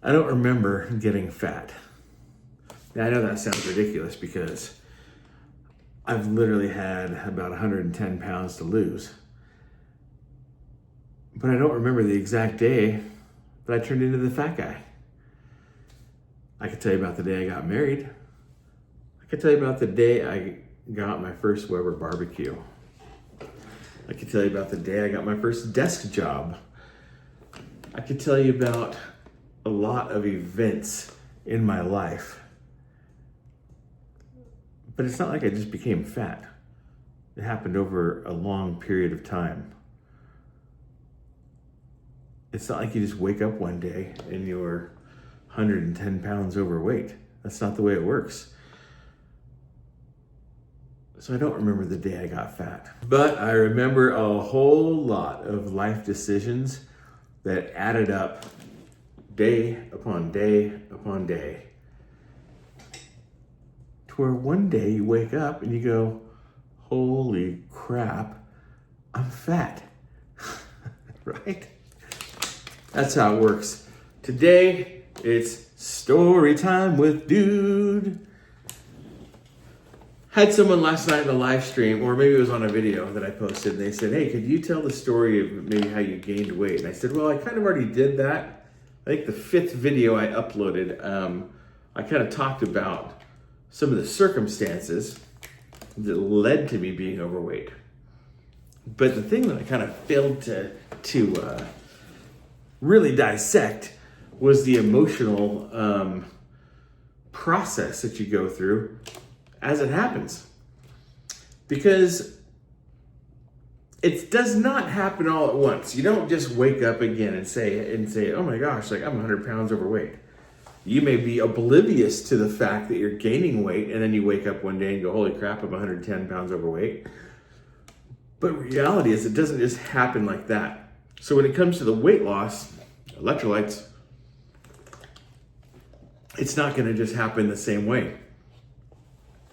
I don't remember getting fat. Now, I know that sounds ridiculous because I've literally had about 110 pounds to lose. But I don't remember the exact day that I turned into the fat guy. I could tell you about the day I got married. I could tell you about the day I got my first Weber barbecue. I could tell you about the day I got my first desk job. I could tell you about a lot of events in my life. But it's not like I just became fat. It happened over a long period of time. It's not like you just wake up one day and you're 110 pounds overweight. That's not the way it works. So I don't remember the day I got fat. But I remember a whole lot of life decisions that added up day upon day upon day. To where one day you wake up and you go, holy crap, I'm fat. Right? That's how it works. Today, it's story time with Dude. Had someone last night in a live stream, or maybe it was on a video that I posted, and they said, hey, could you tell the story of maybe how you gained weight? And I said, well, I kind of already did that. I think the 5th video I uploaded, I kind of talked about some of the circumstances that led to me being overweight. But the thing that I kind of failed to really dissect was the emotional process that you go through as it happens. Because it does not happen all at once. You don't just wake up again and say, oh my gosh, like I'm 100 pounds overweight. You may be oblivious to the fact that you're gaining weight, and then you wake up one day and go, holy crap, I'm 110 pounds overweight. But reality is it doesn't just happen like that. So when it comes to the weight loss, electrolytes, it's not gonna just happen the same way.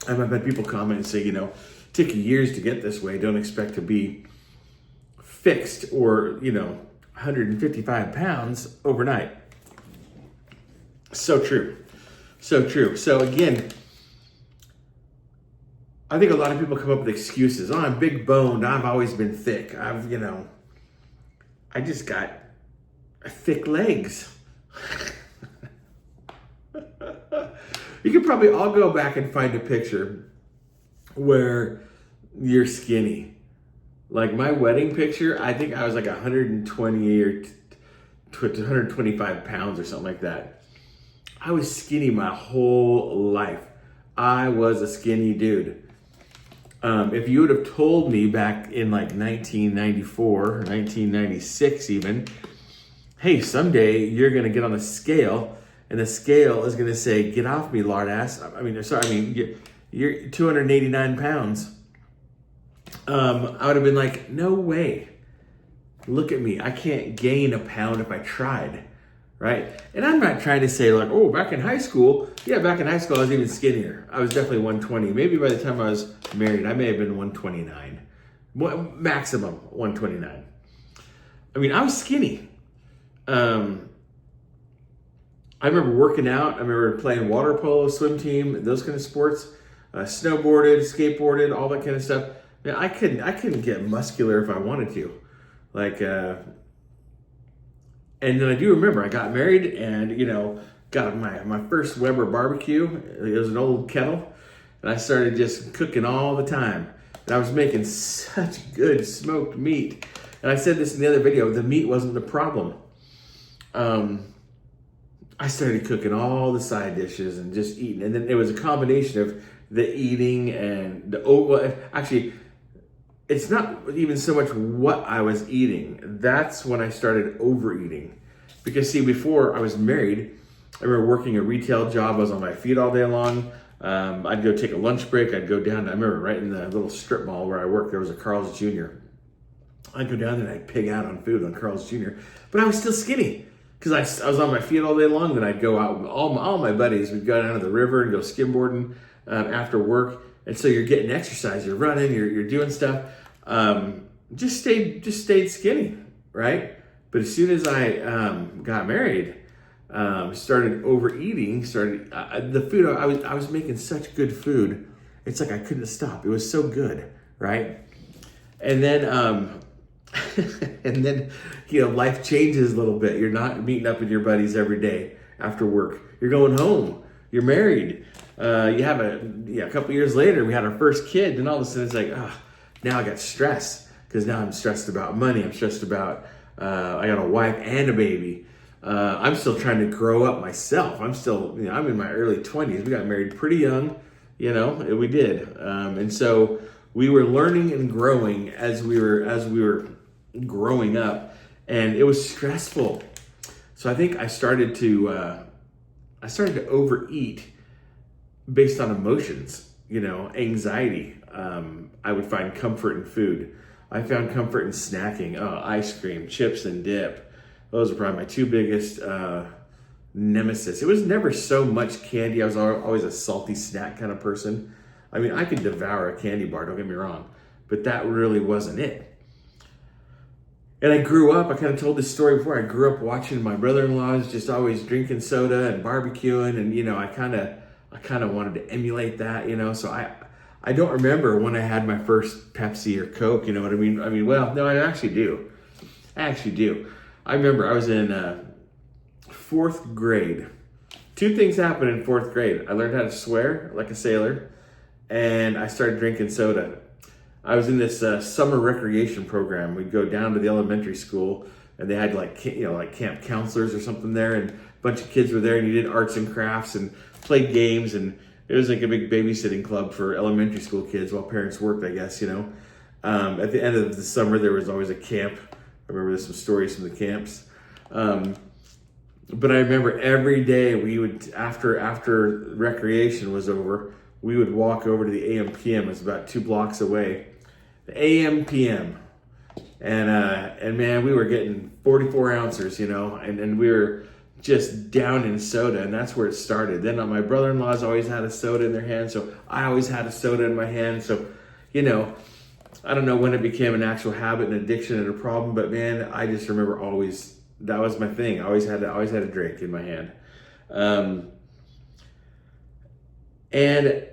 I've had people comment and say, take years to get this way. Don't expect to be fixed or, 155 pounds overnight. So true. So true. So again, I think a lot of people come up with excuses. Oh, I'm big boned. I've always been thick. I just got thick legs. You could probably all go back and find a picture where you're skinny. Like my wedding picture, I think I was like 120 or 125 pounds or something like that. I was skinny my whole life. I was a skinny dude. If you would have told me back in like 1994 or 1996 even, hey, someday you're gonna get on the scale and the scale is gonna say, get off me, lard ass. You're 289 pounds. I would have been like, no way. Look at me. I can't gain a pound if I tried, right? And I'm not trying to say like, oh, back in high school. Yeah, back in high school, I was even skinnier. I was definitely 120. Maybe by the time I was married, I may have been 129. Maximum 129. I mean, I was skinny. I remember working out. I remember playing water polo, swim team, those kind of sports. Snowboarded, skateboarded, all that kind of stuff. Man, I couldn't get muscular if I wanted to. And then I do remember I got married and, got my first Weber barbecue. It was an old kettle. And I started just cooking all the time. And I was making such good smoked meat. And I said this in the other video, the meat wasn't the problem. I started cooking all the side dishes and just eating. And then it was a combination of the eating and actually, it's not even so much what I was eating. That's when I started overeating. Because see, before I was married, I remember working a retail job. I was on my feet all day long. I'd go take a lunch break. I'd go down, I remember right in the little strip mall where I worked, there was a Carl's Jr. I'd go down there and I'd pig out on food on Carl's Jr. But I was still skinny because I was on my feet all day long. Then I'd go out with all my buddies. We'd go down to the river and go skimboarding after work. And so you're getting exercise, you're running, you're doing stuff. Just stayed skinny, right? But as soon as I got married, started overeating. The food I was making such good food. It's like I couldn't stop. It was so good, right? And then and then life changes a little bit. You're not meeting up with your buddies every day after work. You're going home. You're married. You have a couple years later, we had our first kid, and all of a sudden it's like, now I got stress because now I'm stressed about money. I'm stressed about I got a wife and a baby. I'm still trying to grow up myself. I'm still, I'm in my early 20s. We got married pretty young, we did. And so we were learning and growing as we were growing up, and it was stressful. So I think I started to overeat based on emotions, anxiety. I would find comfort in food. I found comfort in snacking. Ice cream, chips and dip. Those are probably my two biggest nemesis. It was never so much candy. I was always a salty snack kind of person. I mean, I could devour a candy bar, don't get me wrong, but that really wasn't it. And I grew up, I kind of told this story before, I grew up watching my brother-in-laws just always drinking soda and barbecuing, and I kind of wanted to emulate that, so I don't remember when I had my first Pepsi or Coke, you know what I mean? Well, no, I actually do. I remember I was in fourth grade. Two things happened in fourth grade. I learned how to swear like a sailor, and I started drinking soda. I was in this summer recreation program. We'd go down to the elementary school, and they had like camp counselors or something there, and a bunch of kids were there, and you did arts and crafts and played games, and it was like a big babysitting club for elementary school kids while parents worked, I guess, At the end of the summer, there was always a camp. I remember there's some stories from the camps. But I remember every day we would, after recreation was over, we would walk over to the AM/PM. It was about 2 blocks away. The AM/PM. And man, we were getting 44 ounces, and we were just down in soda, and that's where it started. Then my brother-in-laws always had a soda in their hand, so I always had a soda in my hand. So, I don't know when it became an actual habit and addiction and a problem, but man, I just remember always, that was my thing. I always had a drink in my hand. And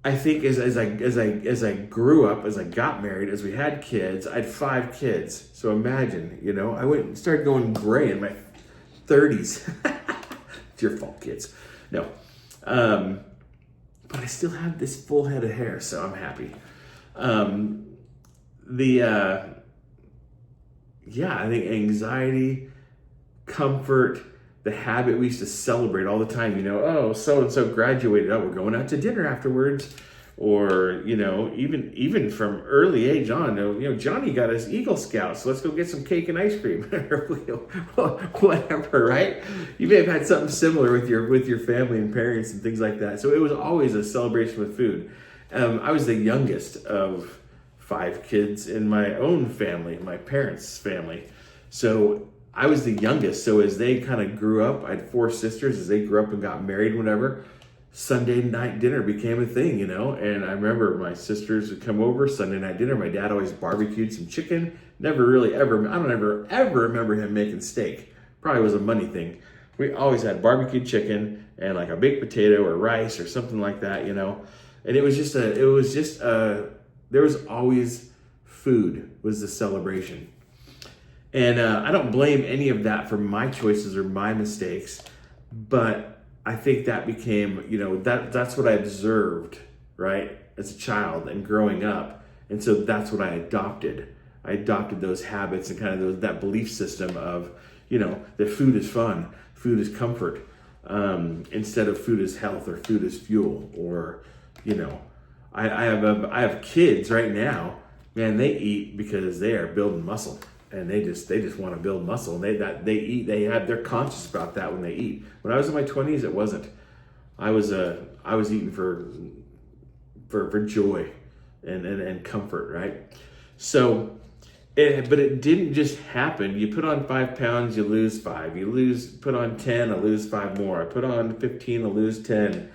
I think as I grew up, as I got married, as we had kids, I had 5 kids. So imagine, I went and started going gray in my 30s. It's your fault, kids. No. But I still have this full head of hair, so I'm happy. I think anxiety, comfort, the habit we used to celebrate all the time, so-and-so graduated, we're going out to dinner afterwards, or, even from early age on, Johnny got his Eagle Scouts, so let's go get some cake and ice cream, whatever, right? You may have had something similar with your family and parents and things like that. So it was always a celebration with food. I was the youngest of 5 kids in my own family, my parents' family. So I was the youngest. So as they kind of grew up, I had 4 sisters. As they grew up and got married, whatever, Sunday night dinner became a thing, And I remember my sisters would come over, Sunday night dinner. My dad always barbecued some chicken. I don't ever remember him making steak. Probably was a money thing. We always had barbecued chicken and like a baked potato or rice or something like that, And it was just there was always food was the celebration. And I don't blame any of that for my choices or my mistakes, but I think that became, that's what I observed, right, as a child and growing up. And so that's what I adopted. I adopted those habits and kind of that belief system of, that food is fun, food is comfort, instead of food is health or food is fuel, or, I have kids right now, man, they eat because they are building muscle. And they just want to build muscle. And they eat. They're conscious about that when they eat. When I was in my 20s, it wasn't. I was eating for joy and comfort, right? So, but it didn't just happen. You put on 5 pounds, you lose 5. Put on 10, I lose 5 more. I put on 15, I lose 10.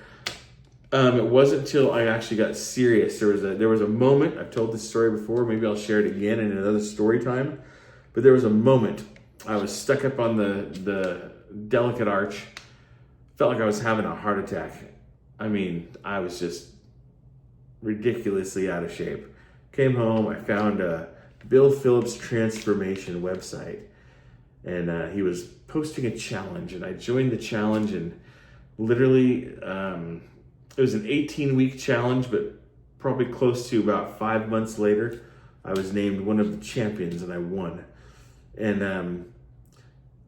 It wasn't until I actually got serious. There was a moment. I've told this story before. Maybe I'll share it again in another story time. But there was a moment I was stuck up on the delicate arch. Felt like I was having a heart attack. I mean, I was just ridiculously out of shape. Came home, I found a Bill Phillips transformation website, and he was posting a challenge, and I joined the challenge, and literally, it was an 18-week challenge, but probably close to about 5 months later, I was named one of the champions, and I won. And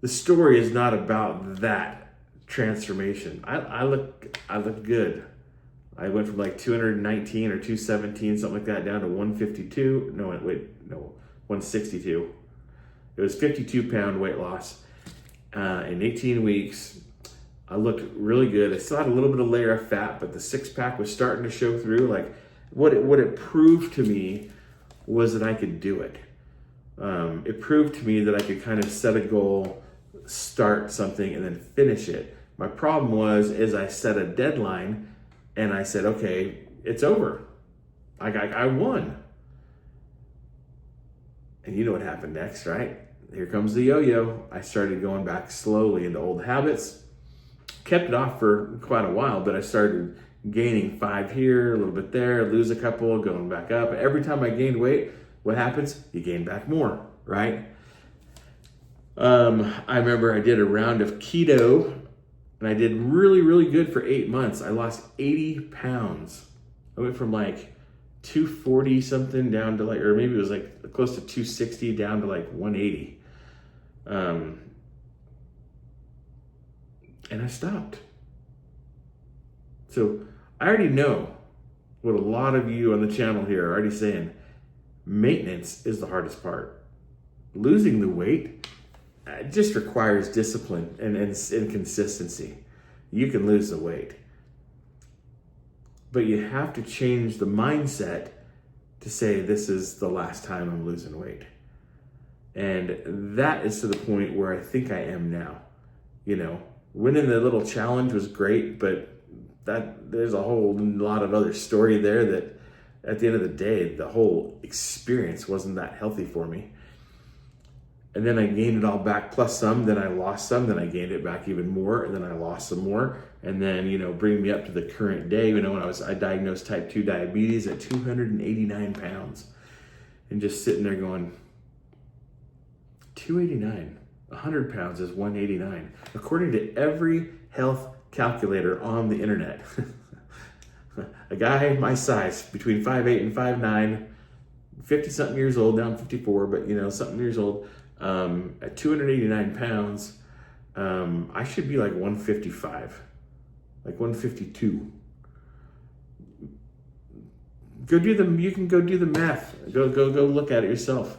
the story is not about that transformation. I look good. I went from like 219 or 217, something like that, down to 152. No, 162. It was 52-pound weight loss in 18 weeks. I looked really good. I still had a little bit of layer of fat, but the six-pack was starting to show through. Like what it proved to me was that I could do it. It proved to me that I could kind of set a goal, start something, and then finish it. My problem was I set a deadline, and I said, okay, it's over. I won. And you know what happened next, right? Here comes the yo-yo. I started going back slowly into old habits. Kept it off for quite a while, but I started gaining 5 here, a little bit there, lose a couple, going back up. Every time I gained weight, what happens? You gain back more, right? I remember I did a round of keto, and I did really, really good for 8 months. I lost 80 pounds. I went from like 240 something down to like, or maybe it was like close to 260 down to like 180. And I stopped. So I already know what a lot of you on the channel here are already saying. Maintenance is the hardest part. Losing the weight just requires discipline and consistency. You can lose the weight, but you have to change the mindset to say, this is the last time I'm losing weight. And that is to the point where I think I am now. You know, winning the little challenge was great, but there's a whole lot of other story there that at the end of the day, the whole experience wasn't that healthy for me. And then I gained it all back plus some, then I lost some, then I gained it back even more, and then I lost some more. And then, you know, bring me up to the current day, you know, when I diagnosed type 2 diabetes at 289 pounds. And just sitting there going, 289, 100 pounds is 189. According to every health calculator on the internet. A guy my size, between 5'8" and 5'9", 50-something years old, now I'm 54, but you know, something years old, at 289 pounds, I should be like 155, like 152. You can go do the math. Go look at it yourself.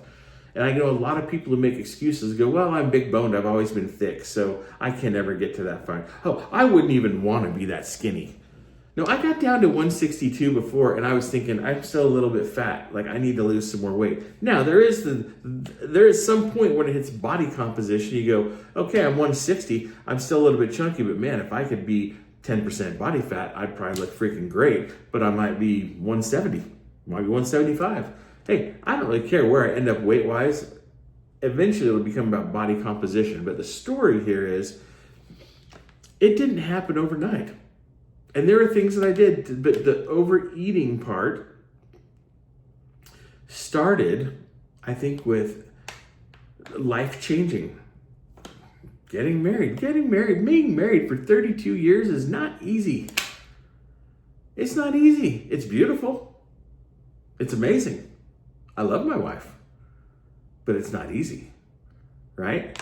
And I know a lot of people who make excuses go, well, I'm big boned, I've always been thick, so I can never get to that far. Oh, I wouldn't even want to be that skinny. No, I got down to 162 before, and I was thinking, I'm still a little bit fat. Like, I need to lose some more weight. Now, there is some point when it hits body composition, you go, okay, I'm 160. I'm still a little bit chunky, but man, if I could be 10% body fat, I'd probably look freaking great. But I might be 170, might be 175. Hey, I don't really care where I end up weight-wise. Eventually, it'll become about body composition. But the story here is, it didn't happen overnight. And there are things that I did, but the overeating part started, I think, with life-changing. Getting married. Being married for 32 years is not easy. It's not easy. It's beautiful. It's amazing. I love my wife, but it's not easy, right?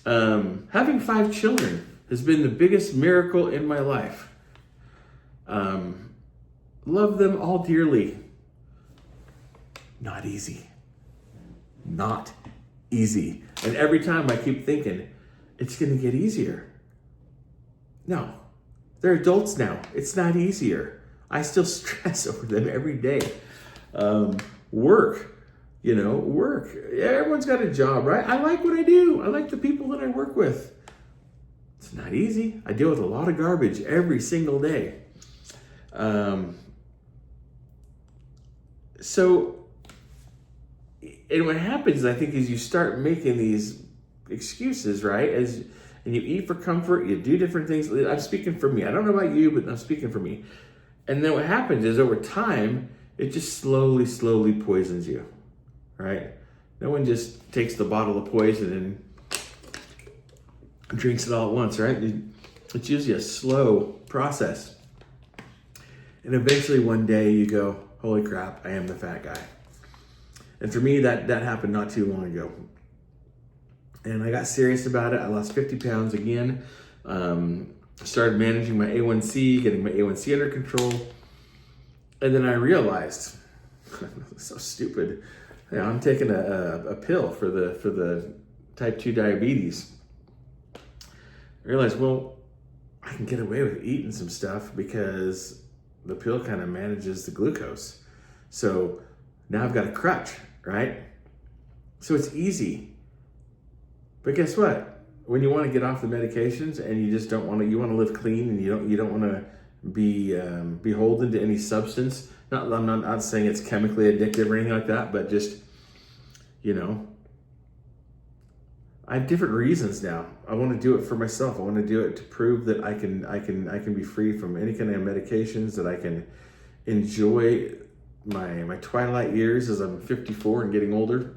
Having 5 children has been the biggest miracle in my life. Love them all dearly. Not easy. Not easy. And every time I keep thinking, it's going to get easier. No, they're adults now. It's not easier. I still stress over them every day. Work. Everyone's got a job, right? I like what I do. I like the people that I work with. It's not easy. I deal with a lot of garbage every single day. And what happens, I think, is you start making these excuses, right? And you eat for comfort, you do different things. I'm speaking for me. I don't know about you, but I'm speaking for me. And then what happens is over time, it just slowly poisons you, right? No one just takes the bottle of poison and drinks it all at once, right? It's usually a slow process. And eventually one day you go, holy crap, I am the fat guy. And for me, that happened not too long ago. And I got serious about it. I lost 50 pounds again. Started managing my A1C, getting my A1C under control. And then I realized, so stupid, I'm taking a pill for the type 2 diabetes. I realized, well, I can get away with eating some stuff because the pill kind of manages the glucose. So now I've got a crutch, right? So it's easy. But guess what? When you want to get off the medications and you just don't want to, you want to live clean and you don't want to be beholden to any substance. I'm not saying it's chemically addictive or anything like that, but just, I have different reasons now. I want to do it for myself. I want to do it to prove that I can be free from any kind of medications, that I can enjoy my twilight years as I'm 54 and getting older.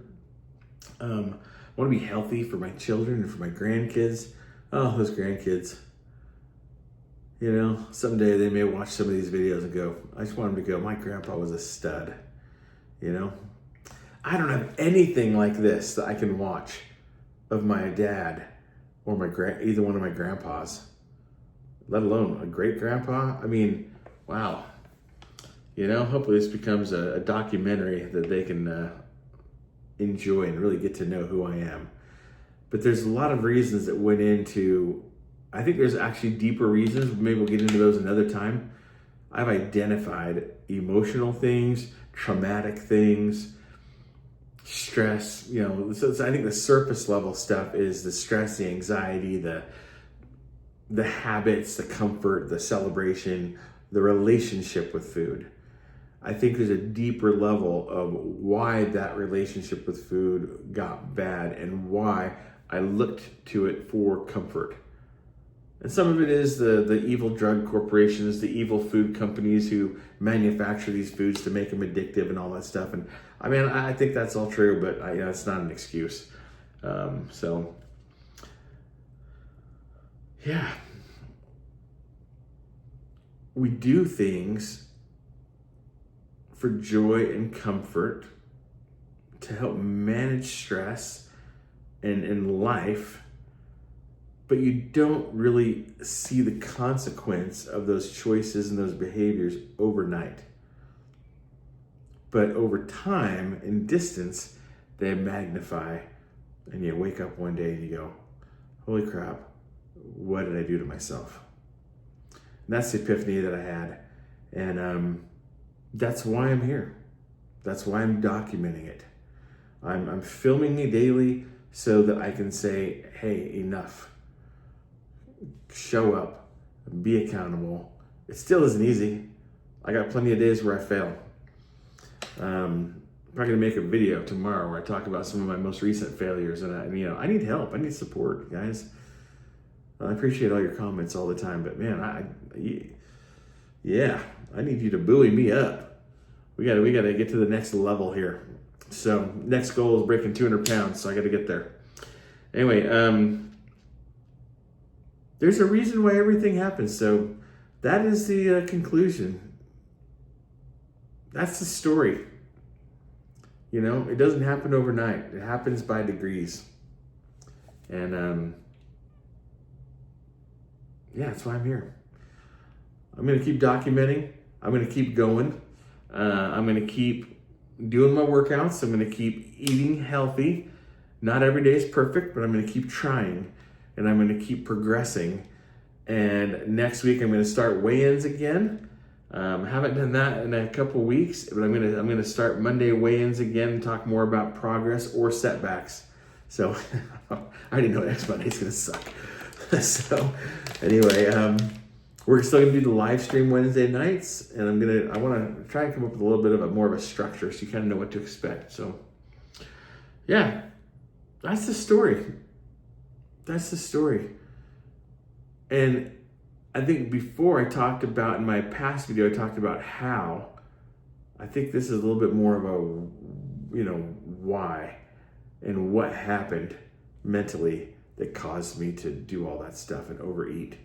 I want to be healthy for my children and for my grandkids. Oh, those grandkids. Someday they may watch some of these videos and go, I just want them to go, my grandpa was a stud. I don't have anything like this that I can watch of my dad or either one of my grandpas, let alone a great grandpa. I mean, wow. Hopefully this becomes a documentary that they can enjoy and really get to know who I am. But there's a lot of reasons that went into, I think there's actually deeper reasons. Maybe we'll get into those another time. I've identified emotional things, traumatic things, stress, so I think the surface level stuff is the stress, the anxiety, the habits, the comfort, the celebration, the relationship with food. I think there's a deeper level of why that relationship with food got bad and why I looked to it for comfort. And some of it is the evil drug corporations, the evil food companies who manufacture these foods to make them addictive and all that stuff. And I mean, I think that's all true, but it's not an excuse. So, yeah. We do things for joy and comfort to help manage stress and in life, but you don't really see the consequence of those choices and those behaviors overnight. But over time and distance, they magnify, and you wake up one day and you go, holy crap, what did I do to myself? And that's the epiphany that I had. And that's why I'm here. That's why I'm documenting it. I'm filming it daily so that I can say, hey, enough. Show up, be accountable. It still isn't easy. I got plenty of days where I fail. I'm probably gonna make a video tomorrow where I talk about some of my most recent failures, and I need help. I need support, guys. I appreciate all your comments all the time, but man, I need you to buoy me up. We gotta get to the next level here. So next goal is breaking 200 pounds, so I gotta get there. Anyway, there's a reason why everything happens. So that is the conclusion. That's the story. It doesn't happen overnight. It happens by degrees. And that's why I'm here. I'm going to keep documenting. I'm going to keep going. I'm going to keep doing my workouts. I'm going to keep eating healthy. Not every day is perfect, but I'm going to keep trying. And I'm going to keep progressing. And next week I'm going to start weigh-ins again. Haven't done that in a couple weeks, but I'm going to start Monday weigh-ins again and talk more about progress or setbacks. So I already know next Monday's going to suck. So anyway, we're still going to do the live stream Wednesday nights, and I want to try and come up with a little bit of more of a structure so you kind of know what to expect. So yeah, that's the story. that's the story. And I think before I talked about, in my past video, I talked about how. I think this is a little bit more of a, why and what happened mentally that caused me to do all that stuff and overeat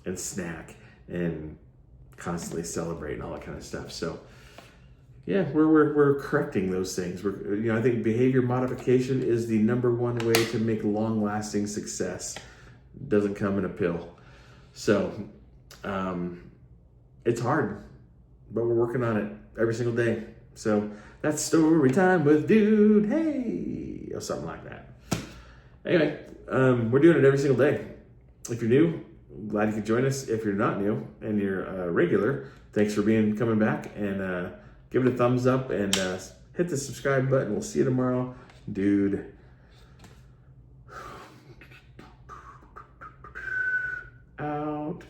and snack and constantly celebrate and all that kind of stuff. So yeah, we're correcting those things. I think behavior modification is the number one way to make long-lasting success. It doesn't come in a pill. So it's hard, but we're working on it every single day. So that's story time with Dude. Hey, or something like that. Anyway, we're doing it every single day. If you're new, I'm glad you could join us. If you're not new and you're a regular, thanks for coming back, and give it a thumbs up and hit the subscribe button. We'll see you tomorrow, Dude. Out.